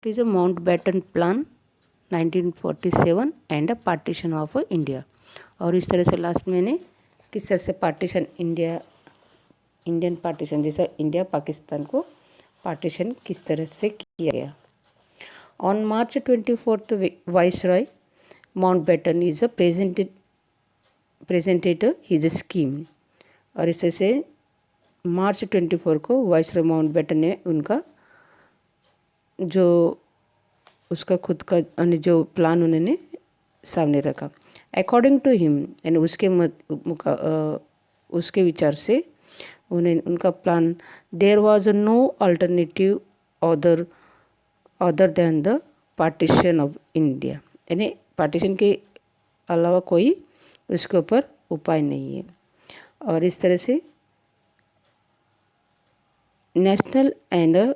It is a Mountbatten Plan 1947 and a partition of India. और इस तरह से लास्ट में ने किस तरह से पार्टीशन इंडियन पार्टीशन जैसा इंडिया पाकिस्तान को पार्टीशन किस तरह से किया गया। On March 24 viceroy Mountbatten is a presented his scheme. और इस तरह से मार्च 24 को वाइसरॉय माउंटबेटन ने उनका जो उसका खुद का जो प्लान उन्होंने सामने रखा। अकॉर्डिंग टू हिम यानी उसके विचार से उनका plan there was no alternative other than the partition of India, यानी पार्टीशन के अलावा कोई उसके ऊपर उपाय नहीं है। और इस तरह से national and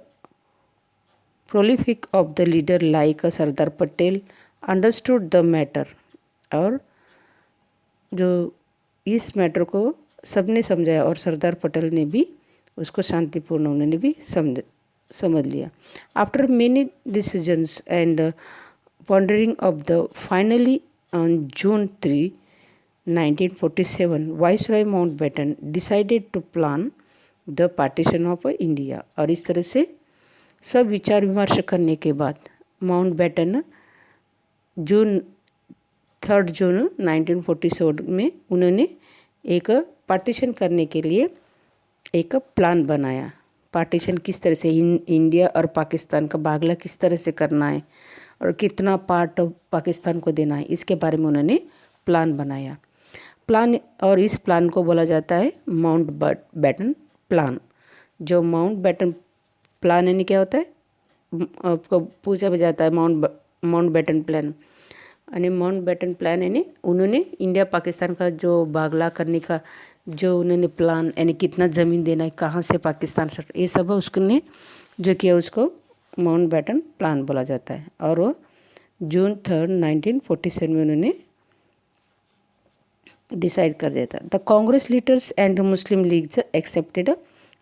prolific of the leader like Sardar Patel understood the matter। और जो इस मैटर को सबने समझाया और सरदार पटेल ने भी उसको शांतिपूर्ण उन्होंने भी समझ लिया। After many decisions and pondering of the finally on June 3, 1947 viceroy Mountbatten decided to plan the partition of India. और इस तरह से सब विचार विमर्श करने के बाद माउंटबेटन 3 जून 1947 में उन्होंने एक पार्टीशन करने के लिए एक प्लान बनाया। पार्टीशन किस तरह से इंडिया और पाकिस्तान का बागला किस तरह से करना है और कितना पार्ट पाकिस्तान को देना है, इसके बारे में उन्होंने प्लान बनाया। और इस प्लान को बोला जाता है माउंटबेटन प्लान। जो माउंटबेटन प्लान यानी क्या होता है, आपको पूछा भी जाता है माउंटबेटन प्लान यानी माउंटबेटन प्लान यानी उन्होंने इंडिया पाकिस्तान का जो बागला करने का जो उन्होंने प्लान यानी कितना ज़मीन देना है, कहाँ से पाकिस्तान से, ये सब उसने जो किया उसको माउंटबेटन प्लान बोला जाता है। और वो जून 3, 1947 में उन्होंने डिसाइड कर दिया था। The Congress leaders and Muslim leagues accepted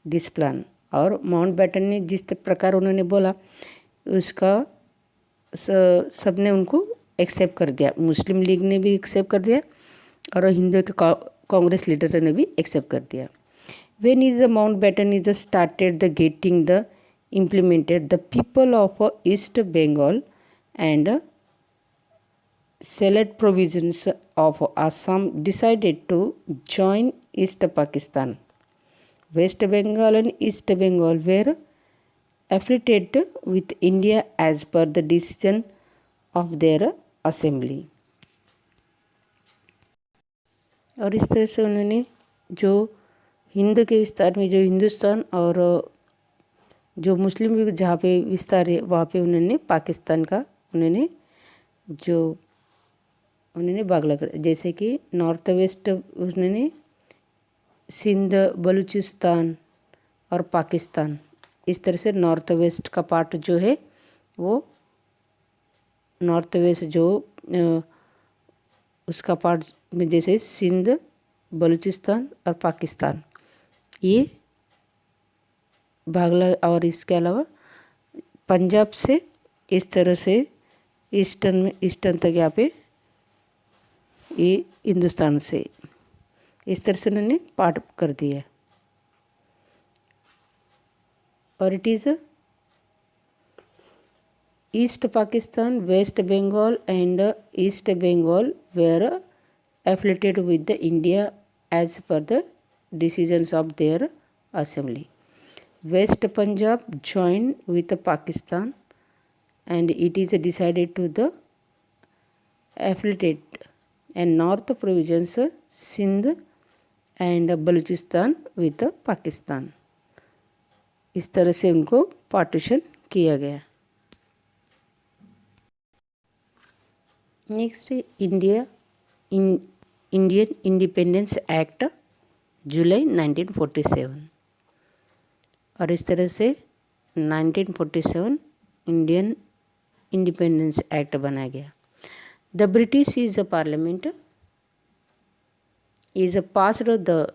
this plan. और माउंटबेटन ने जिस प्रकार उन्होंने बोला उसका सब ने उनको एक्सेप्ट कर दिया। मुस्लिम लीग ने भी एक्सेप्ट कर दिया और हिंदू के कांग्रेस लीडर ने भी एक्सेप्ट कर दिया। When is the Mountbatten is started the getting the implemented, the people of East Bengal and select provisions of Assam decided to join East Pakistan. West Bengal and East Bengal were affiliated with India as per the decision of their assembly। और इस तरह से उन्होंने जो हिंद के विस्तार में जो हिंदुस्तान और जो मुस्लिम लीग जहाँ पे विस्तार है वहाँ पे उन्होंने पाकिस्तान का उन्होंने बागला कर, जैसे कि नॉर्थ वेस्ट उन्होंने सिंध बलूचिस्तान और पाकिस्तान, इस तरह से नॉर्थ वेस्ट का पार्ट जो है वो नॉर्थ वेस्ट जो उसका पार्ट में जैसे सिंध बलूचिस्तान और पाकिस्तान ये बागला। और इसके अलावा पंजाब से इस तरह से ईस्टर्न तक यहाँ पे ये हिंदुस्तान से इस तरह से उन्होंने पार्ट कर दिया। और it is East Pakistan, West Bengal and East Bengal were affiliated with the India as per the decisions of their assembly. West Punjab joined with Pakistan and it is decided to the affiliate, and North provisions Sindh and Balochistan with Pakistan। इस तरह से उनको partition किया गया। Next Indian independence act जुलाई 1947। और इस तरह से 1947 इंडियन इंडिपेंडेंस एक्ट बनाया गया। The British is a parliament is a passed the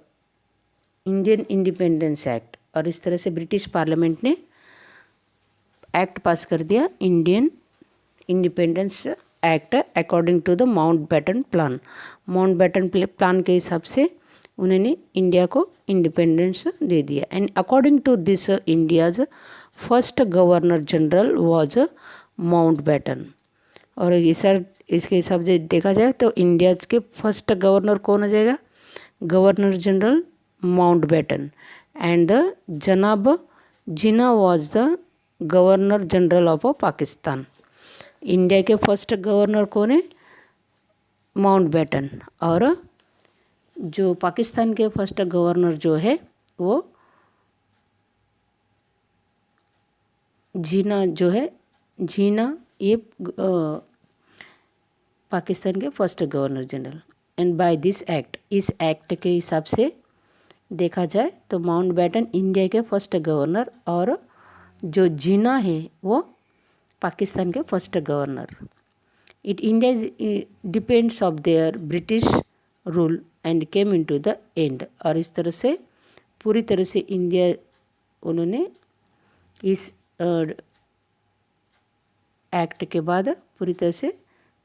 Indian independence act. और इस तरह से ब्रिटिश पार्लियामेंट ने एक्ट पास कर दिया, Indian independence act according to the Mountbatten plan. Mountbatten plan के हिसाब से उन्होंने इंडिया को इंडिपेंडेंस दे दिया। And according to this India's first governor general was Mountbatten. और ये सर इसके हिसाब से देखा जाए तो इंडिया के फर्स्ट गवर्नर कौन हो जाएगा? Governor general Mountbatten. And the जनाब Jinnah was the governor general of Pakistan. India के फर्स्ट गवर्नर कौन है? माउंटबेटन। और जो पाकिस्तान के फर्स्ट गवर्नर जो है वो जीना जो है, जीना ये पाकिस्तान के first governor general. And by this act, इस एक्ट के हिसाब से देखा जाए तो माउंटबेटन इंडिया के फर्स्ट गवर्नर और जो जीना है वो पाकिस्तान के first governor. It India depends of their British rule and came into the end. और इस तरह से पूरी तरह से इंडिया उन्होंने इस एक्ट के बाद पूरी तरह से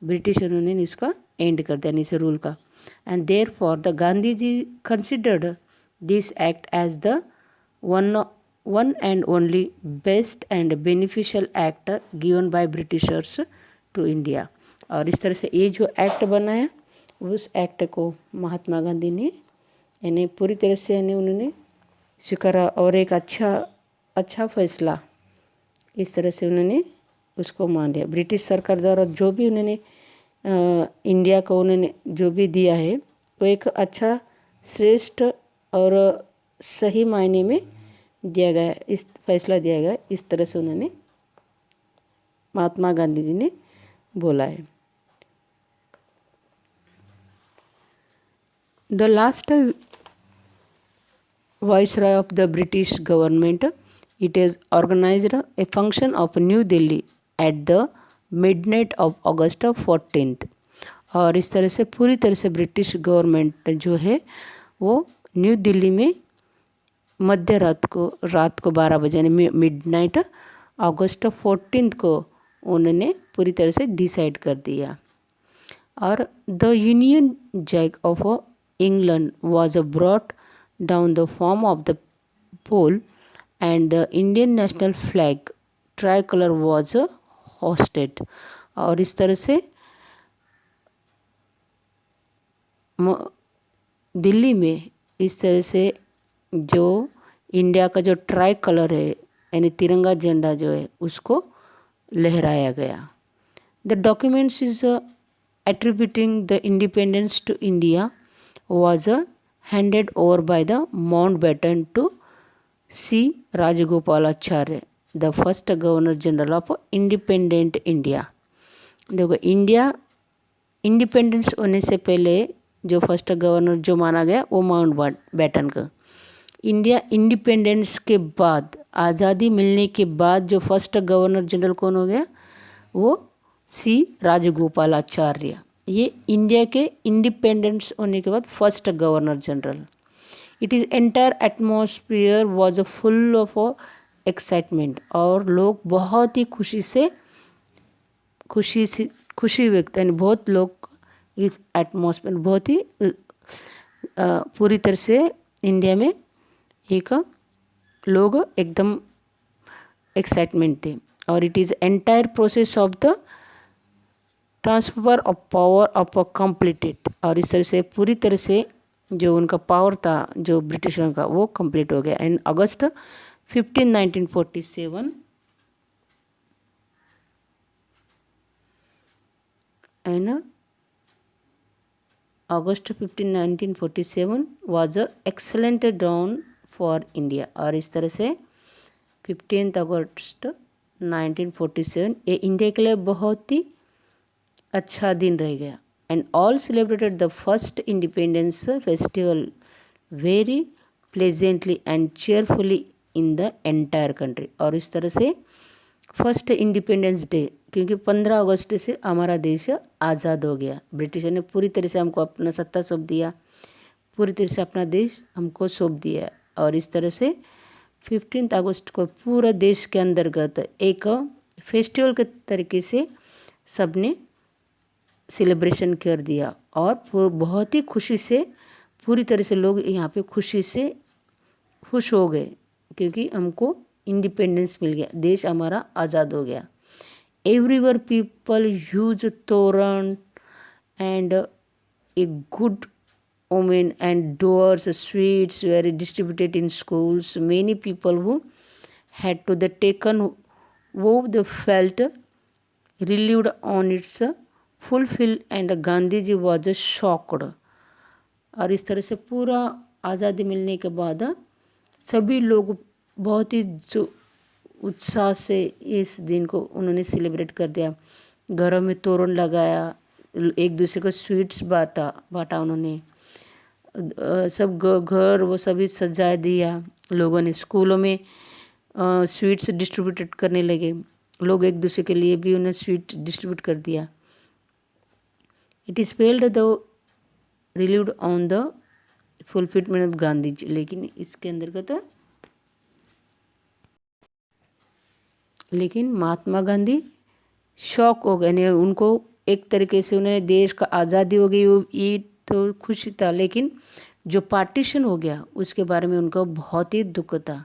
ब्रिटिश उन्होंने इसका एंड कर दिया, इस रूल का। And therefore the Gandhi ji considered this act as the one and only best and beneficial act given by Britishers to India। और इस तरह से ये जो एक्ट बना है उस एक्ट को महात्मा गांधी ने यानी पूरी तरह से यानी उन्होंने स्वीकारा और एक अच्छा फैसला इस तरह से उन्होंने उसको मान लिया। ब्रिटिश सरकार द्वारा जो भी उन्होंने इंडिया को उन्होंने जो भी दिया है वो एक अच्छा श्रेष्ठ और सही मायने में दिया गया, इस फैसला दिया गया, इस तरह से उन्होंने महात्मा गांधी जी ने बोला है। The last viceroy of the British government, it is organised a function of New Delhi at the midnight of August 14। और इस तरह से पूरी तरह से ब्रिटिश गवर्नमेंट जो है वो न्यू दिल्ली में मध्य रात को 12 बजे यानी मिडनाइट अगस्त 14 को उन्होंने पूरी तरह से डिसाइड कर दिया। और the Union Jack of England was brought down the form of the pole and the Indian national flag tricolour was hoisted. और इस तरह से दिल्ली में इस तरह से जो इंडिया का जो ट्राई कलर है यानी तिरंगा झंडा जो है उसको लहराया गया। The documents is attributing the independence to India was handed over by the Mountbatten to C Rajagopalachari, the first governor general of independent India. देखो इंडिया इंडिपेंडेंस होने से पहले जो फर्स्ट गवर्नर जो माना गया वो माउंटबेटन का। इंडिया इंडिपेंडेंस के बाद आज़ादी मिलने के बाद जो फर्स्ट गवर्नर जनरल कौन हो गया? वो सी राजगोपालाचार्य। ये इंडिया के इंडिपेंडेंस होने के बाद first governor general. It is entire atmosphere was full of excitement. और लोग बहुत ही खुशी व्यक्त यानी बहुत लोग इस एटमॉस्फेयर बहुत ही पूरी तरह से इंडिया में एक लोग एकदम एक्साइटमेंट थे। और it is entire process of the transfer of power of completed. और इस तरह से पूरी तरह से जो उनका पावर था जो ब्रिटिशरों का वो कंप्लीट हो गया। And August 15 1947 and August 15 1947 was a excellent dawn for India। और इस तरह से 15 अगस्त 1947 ये इंडिया के लिए बहुत ही अच्छा दिन रह गया। And all celebrated the first independence festival very pleasantly and cheerfully in the entire country. और इस तरह से फर्स्ट इंडिपेंडेंस डे, क्योंकि 15 अगस्त से हमारा देश आज़ाद हो गया। ब्रिटिश ने पूरी तरह से हमको अपना सत्ता सौंप दिया, पूरी तरह से अपना देश हमको सौंप दिया। और इस तरह से 15 अगस्त को पूरा देश के अंतर्गत एक फेस्टिवल के तरीके से सबने सेलिब्रेशन कर दिया और बहुत ही खुशी से पूरी तरह से लोग यहाँ पे खुशी से खुश हो गए क्योंकि हमको इंडिपेंडेंस मिल गया, देश हमारा आज़ाद हो गया। एवरीवेयर पीपल यूज तोरण and a good omen and doors, sweets were distributed in schools. Many people who had to the taken vow they felt relieved on its fulfill and Gandhi ji was shocked। और इस तरह से पूरा आज़ादी मिलने के बाद सभी लोग बहुत ही जो उत्साह से इस दिन को उन्होंने सेलिब्रेट कर दिया। घरों में तोरण लगाया, एक दूसरे को स्वीट्स बांटा उन्होंने, सब घर वो सभी सजा दिया लोगों ने। स्कूलों में स्वीट्स डिस्ट्रीब्यूटेड करने लगे लोग, एक दूसरे के लिए भी उन्हें स्वीट डिस्ट्रीब्यूट कर दिया। It is failed the relieved on the fulfilment of Gandhi ji. लेकिन इसके अंतर्गत लेकिन महात्मा गांधी शॉक हो गए, यानी उनको एक तरीके से उन्हें देश का आज़ादी हो गई ये तो खुशी था, लेकिन जो पार्टीशन हो गया उसके बारे में उनको बहुत ही दुख था।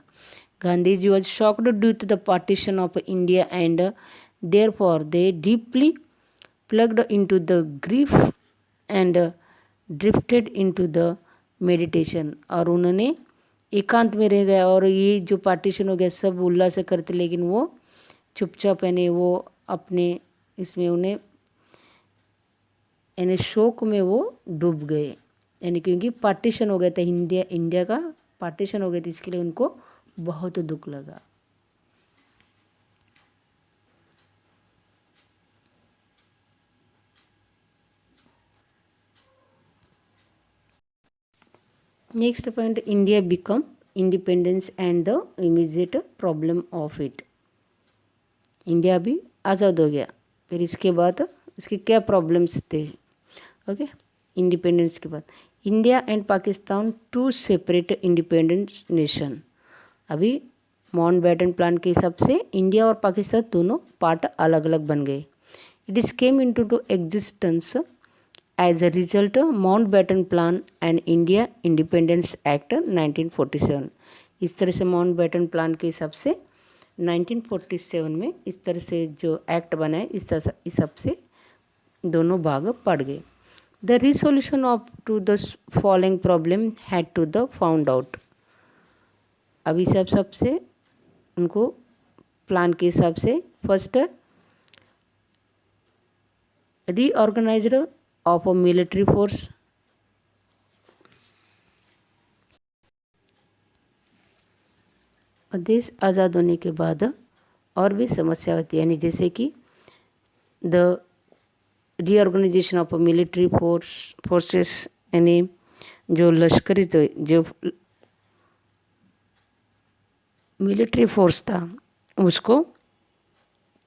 Gandhi ji was shocked due to the partition of India and therefore they deeply plugged into the grief and drifted into the meditation. और उन्होंने एकांत में रह गया और ये जो पार्टीशन हो गया सब उल्लास से करते, लेकिन वो चुपचाप यानी वो अपने इसमें उन्हें यानी शोक में वो डूब गए, यानी क्योंकि पार्टीशन हो गया था, इंडिया का पार्टीशन हो गया था, इसके लिए उनको बहुत दुख लगा। Next point, India become independence and the immediate problem of it. India भी आज़ाद हो गया, फिर इसके बाद इसके क्या प्रॉब्लम्स थे। ओके, इंडिपेंडेंस के बाद India and Pakistan two separate independent nation. अभी माउंटबेटन प्लान के हिसाब से इंडिया और पाकिस्तान दोनों पार्ट अलग अलग बन गए। It is came into to existence as a result Mountbatten plan and India independence act 1947। इस तरह से माउंटबेटन प्लान के हिसाब से 1947 में इस तरह से जो एक्ट बना है इस हिसाब से दोनों भाग पड़ गए। The resolution of to the following problem had to the found out. अब इस हिसाब से उनको प्लान के हिसाब से first reorganised of a military force, देश आज़ाद होने के बाद और भी समस्या होती है, यानी जैसे कि the reorganisation of military forces, यानी जो लश्करी जो मिलिट्री फोर्स था उसको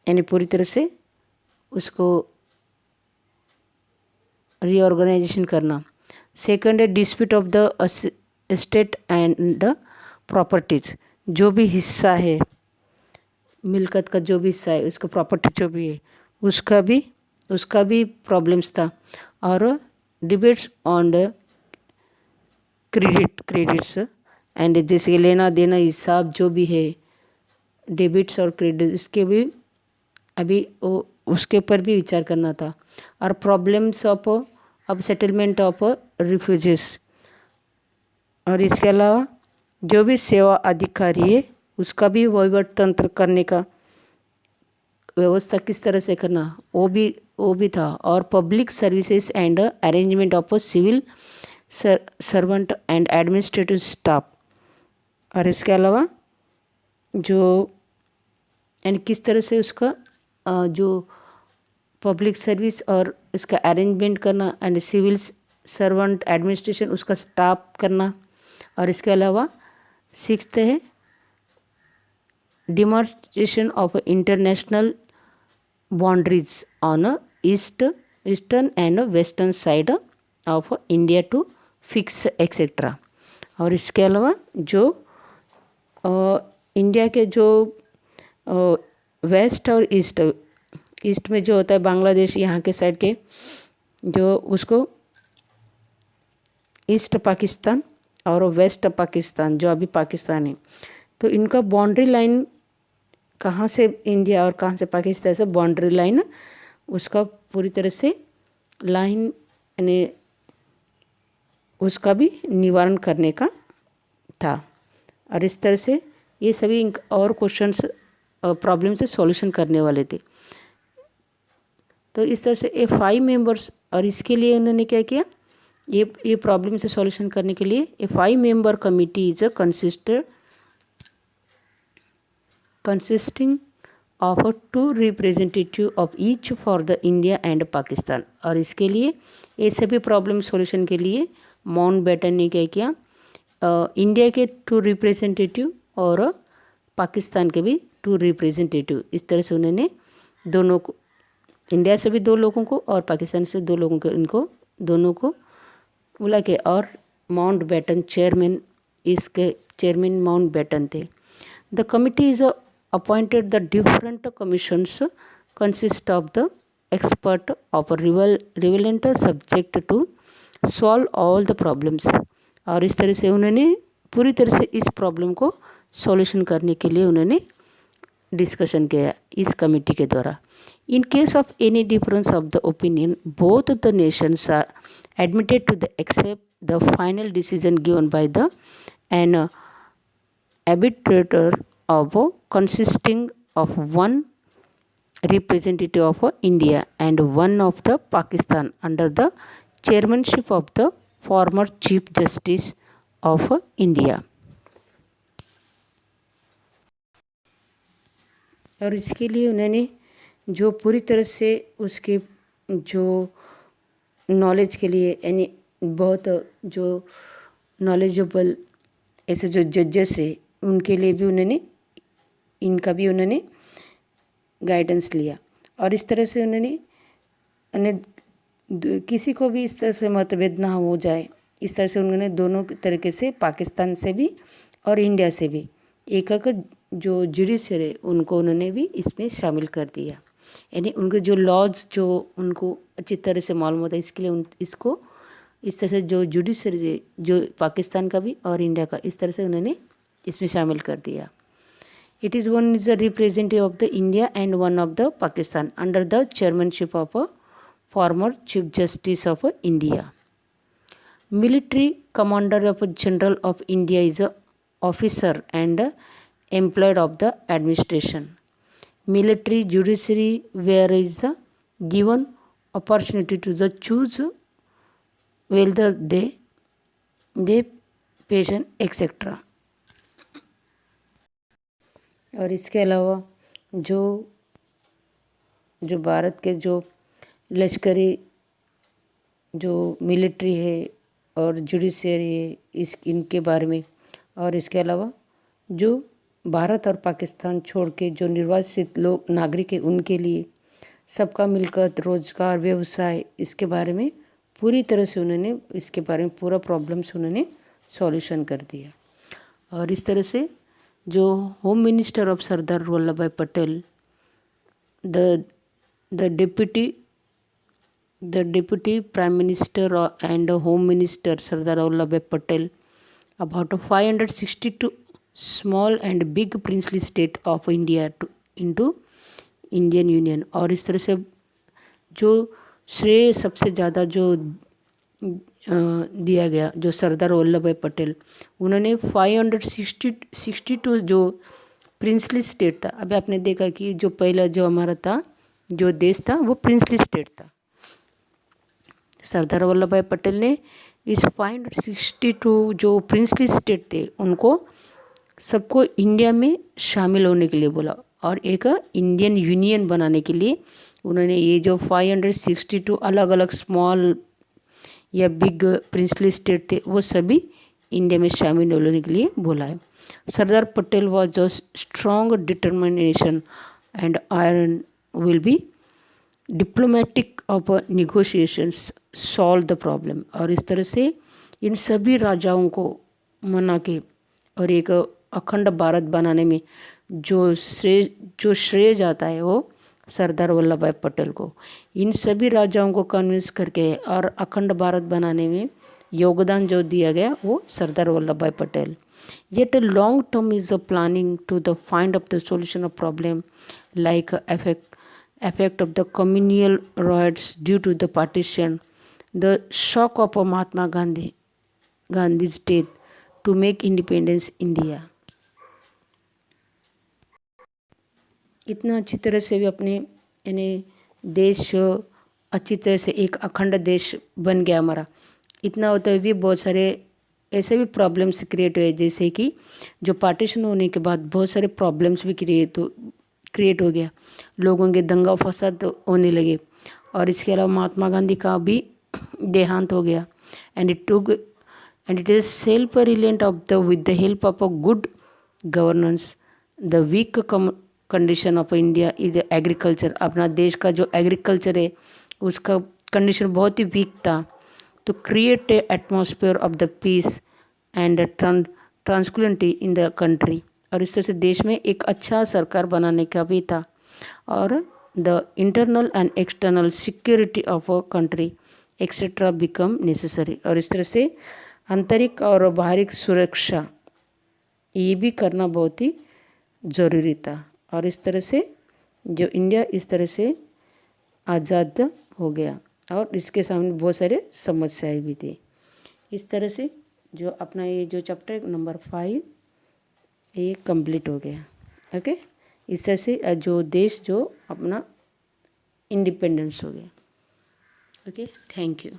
यानी पूरी तरह से उसको रीऑर्गेनाइजेशन करना। सेकंड है dispute of the estate and the properties, जो भी हिस्सा है मिल्कत का जो भी हिस्सा है उसका प्रॉपर्टी जो भी है उसका भी प्रॉब्लम्स था। और debates on the credits and जैसे लेना देना हिसाब जो भी है डेबिट्स और क्रेडिट उसके भी अभी उसके ऊपर भी विचार करना था। और प्रॉब्लम्स ऑफ अब सेटलमेंट ऑफ रिफ्यूजीज, और इसके अलावा जो भी सेवा अधिकारी है उसका भी वहीवट तंत्र करने का व्यवस्था किस तरह से करना वो भी था। और public services and arrangement of civil servant and administrative staff. और इसके अलावा जो यानी किस तरह से उसका जो पब्लिक सर्विस और इसका अरेंजमेंट करना एंड सिविल सर्वेंट एडमिनिस्ट्रेशन उसका स्टाफ करना। और इसके अलावा सिक्स्थ है demarcation of international boundaries on eastern and western side of India to fix etcetera. और इसके अलावा जो इंडिया के जो वेस्ट और ईस्ट में जो होता है बांग्लादेश यहाँ के साइड के, जो उसको ईस्ट पाकिस्तान और वेस्ट पाकिस्तान जो अभी पाकिस्तान है, तो इनका बाउंड्री लाइन कहाँ से इंडिया और कहाँ से पाकिस्तान से बाउंड्री लाइन उसका पूरी तरह से लाइन यानी उसका भी निवारण करने का था। और इस तरह से ये सभी और क्वेश्चंस प्रॉब्लम से सॉल्यूशन करने वाले थे। तो इस तरह से ये 5 मेंबर्स, और इसके लिए उन्होंने क्या किया, ये प्रॉब्लम से सॉल्यूशन करने के लिए ये 5 member committee is consisting of 2 representative of each for the India and Pakistan। और इसके लिए ये सभी प्रॉब्लम सॉल्यूशन के लिए माउंटबेटन ने क्या किया, इंडिया के 2 रिप्रेजेंटेटिव और पाकिस्तान के भी 2 रिप्रेजेंटेटिव, इस तरह से उन्होंने दोनों को, इंडिया से भी 2 लोगों को और पाकिस्तान से 2 लोगों को, इनको दोनों को बुला के, और माउंटबेटन चेयरमैन, इसके चेयरमैन माउंटबेटन थे। The committee is appointed the different commissions consist of the expert of a relevant subject to solve all the problems। और इस तरह से उन्होंने पूरी तरह से इस प्रॉब्लम को सॉल्यूशन करने के लिए उन्होंने डिस्कशन किया इस कमेटी के द्वारा। In case of any difference of the opinion both the nations are admitted to the accept the final decision given by the an arbitrator of consisting of 1 representative of India and 1 of the Pakistan under the chairmanship of the former Chief Justice of India। और इसके लिए उन्होंने जो पूरी तरह से उसके जो नॉलेज के लिए, यानी बहुत जो नॉलेजेबल ऐसे जो जजेस है उनके लिए भी उन्होंने, इनका भी उन्होंने गाइडेंस लिया। और इस तरह से उन्होंने किसी को भी इस तरह से मतभेद ना हो जाए, इस तरह से उन्होंने दोनों तरीके से पाकिस्तान से भी और इंडिया से भी एक जो जुडिशरी है उनको उन्होंने भी इसमें शामिल कर दिया। यानी उनके जो लॉज जो उनको अच्छी तरह से मालूम होता है, इसके लिए इसको इस तरह से जो जुडिशरी है जो पाकिस्तान का भी और इंडिया का, इस तरह से उन्होंने इसमें शामिल कर दिया। It is one is the representative of the India and one of the Pakistan under the chairmanship of former chief justice of India. Military commander of general of India is a officer and employed of the administration. Military judiciary where is the given opportunity to the choose whether they pension etcetera. और इसके अलावा जो भारत के जो लश्करी जो military है और जुडिशरी है इनके बारे में, और इसके अलावा जो भारत और पाकिस्तान छोड़ के जो निर्वासित लोग नागरिक हैं उनके लिए सबका मिलकर रोजगार व्यवसाय, इसके बारे में पूरी तरह से उन्होंने इसके बारे में पूरा प्रॉब्लम्स उन्होंने सॉल्यूशन कर दिया। और इस तरह से जो home minister of Sardar Vallabh भाई Patel, the deputy prime minister and home minister Sardar Vallabhbhai Patel about 562 small and big princely state of India into Indian Union। और इस तरह से जो श्रेय सबसे ज़्यादा जो दिया गया जो सरदार वल्लभ भाई पटेल, उन्होंने 562 जो प्रिंसली स्टेट था। अभी आपने देखा कि जो पहला जो हमारा था जो देश था वो प्रिंसली स्टेट था। सरदार वल्लभ भाई पटेल ने इस 562 जो प्रिंसली स्टेट थे उनको सबको इंडिया में शामिल होने के लिए बोला, और एक इंडियन यूनियन बनाने के लिए उन्होंने ये जो 562 अलग अलग स्मॉल या बिग प्रिंसली स्टेट थे वो सभी इंडिया में शामिल होने के लिए बोला है। Sardar Patel was a strong determination and iron will be diplomatic of negotiations solve the problem. और इस तरह से इन सभी राजाओं को मना के और एक अखंड भारत बनाने में जो श्रेय जाता है वो सरदार वल्लभ भाई पटेल को। इन सभी राजाओं को कन्विंस करके और अखंड भारत बनाने में योगदान जो दिया गया वो सरदार वल्लभ भाई Patel. Yet a long term is a planning to the find of the solution of problem like effect of the communal riots due to the partition, the shock of Mahatma Gandhi's death to make independence India। इतना अच्छी तरह से भी अपने यानी देश अच्छी तरह से एक अखंड देश बन गया हमारा। इतना होते हुए भी बहुत सारे ऐसे भी प्रॉब्लम्स क्रिएट हुए, जैसे कि जो पार्टीशन होने के बाद बहुत सारे प्रॉब्लम्स भी क्रिएट हो गया, लोगों के दंगा फसाद होने लगे। और इसके अलावा महात्मा गांधी का भी देहांत हो गया। And it is self reliant of the with the help of a good governance the weak condition of India is agriculture. अपना देश का जो एग्रीकल्चर है उसका कंडीशन बहुत ही वीक था। तो create a atmosphere of the peace and tranquillity in the country. और इस तरह से देश में एक अच्छा सरकार बनाने का भी था। और the internal and external security of a country etcetera become necessary. और इस तरह से आंतरिक और बाहरी सुरक्षा ये भी करना बहुत ही ज़रूरी था। और इस तरह से जो इंडिया इस तरह से आज़ाद हो गया और इसके सामने बहुत सारे समस्याएं भी थी। इस तरह से जो अपना ये जो चैप्टर नंबर 5 ये कंप्लीट हो गया। ओके, इस तरह से जो देश जो अपना इंडिपेंडेंस हो गया। Okay, thank you.